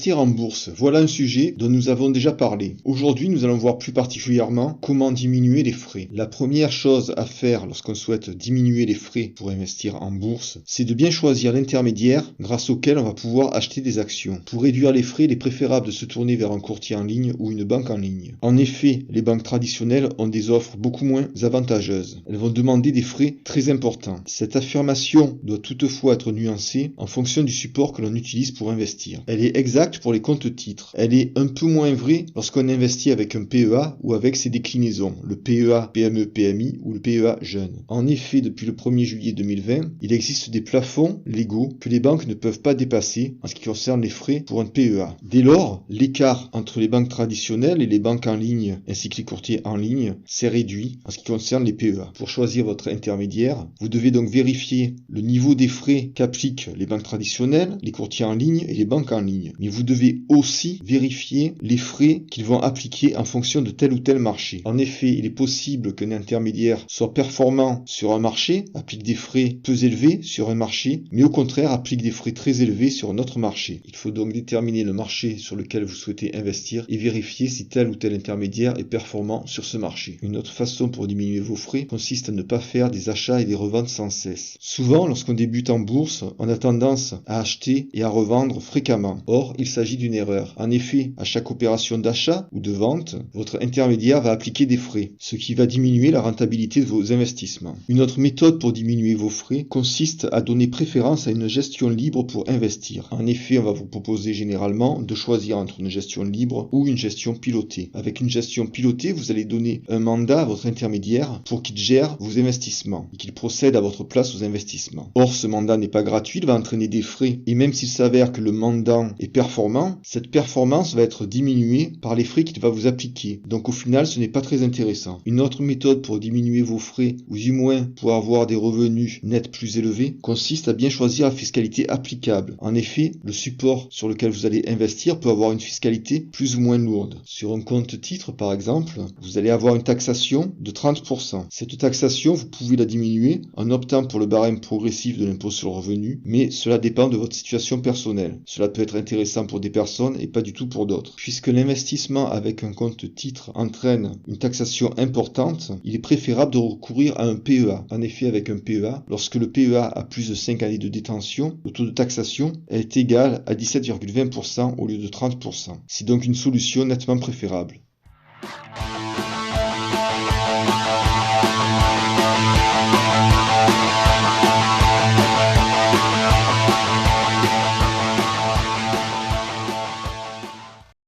Investir en bourse, voilà un sujet dont nous avons déjà parlé. Aujourd'hui, nous allons voir plus particulièrement comment diminuer les frais. La première chose à faire lorsqu'on souhaite diminuer les frais pour investir en bourse, c'est de bien choisir l'intermédiaire grâce auquel on va pouvoir acheter des actions. Pour réduire les frais, il est préférable de se tourner vers un courtier en ligne ou une banque en ligne. En effet, les banques traditionnelles ont des offres beaucoup moins avantageuses. Elles vont demander des frais très importants. Cette affirmation doit toutefois être nuancée en fonction du support que l'on utilise pour investir. Elle est exacte pour les comptes titres. Elle est un peu moins vraie lorsqu'on investit avec un PEA ou avec ses déclinaisons, le PEA PME PMI ou le PEA jeune. En effet, depuis le 1er juillet 2020, il existe des plafonds légaux que les banques ne peuvent pas dépasser en ce qui concerne les frais pour un PEA. Dès lors, l'écart entre les banques traditionnelles et les banques en ligne ainsi que les courtiers en ligne s'est réduit en ce qui concerne les PEA. Pour choisir votre intermédiaire, vous devez donc vérifier le niveau des frais qu'appliquent les banques traditionnelles, les courtiers en ligne et les banques en ligne. Mais vous devez aussi vérifier les frais qu'ils vont appliquer en fonction de tel ou tel marché. En effet, il est possible qu'un intermédiaire soit performant sur un marché, applique des frais peu élevés sur un marché, mais au contraire applique des frais très élevés sur un autre marché. Il faut donc déterminer le marché sur lequel vous souhaitez investir et vérifier si tel ou tel intermédiaire est performant sur ce marché. Une autre façon pour diminuer vos frais consiste à ne pas faire des achats et des reventes sans cesse. Souvent, lorsqu'on débute en bourse, on a tendance à acheter et à revendre fréquemment. Or, il s'agit d'une erreur. En effet, à chaque opération d'achat ou de vente, votre intermédiaire va appliquer des frais, ce qui va diminuer la rentabilité de vos investissements. Une autre méthode pour diminuer vos frais consiste à donner préférence à une gestion libre pour investir. En effet, on va vous proposer généralement de choisir entre une gestion libre ou une gestion pilotée. Avec une gestion pilotée, vous allez donner un mandat à votre intermédiaire pour qu'il gère vos investissements et qu'il procède à votre place aux investissements. Or, ce mandat n'est pas gratuit, il va entraîner des frais. Et même s'il s'avère que le mandant est performant, cette performance va être diminuée par les frais qu'il va vous appliquer. Donc au final, ce n'est pas très intéressant. Une autre méthode pour diminuer vos frais, ou du moins pour avoir des revenus nets plus élevés, consiste à bien choisir la fiscalité applicable. En effet, le support sur lequel vous allez investir peut avoir une fiscalité plus ou moins lourde. Sur un compte titre, par exemple, vous allez avoir une taxation de 30%. Cette taxation, vous pouvez la diminuer en optant pour le barème progressif de l'impôt sur le revenu, mais cela dépend de votre situation personnelle. Cela peut être intéressant pour des personnes et pas du tout pour d'autres. Puisque l'investissement avec un compte titre entraîne une taxation importante, il est préférable de recourir à un PEA. En effet, avec un PEA, lorsque le PEA a plus de 5 années de détention, le taux de taxation est égal à 17,20% au lieu de 30%. C'est donc une solution nettement préférable.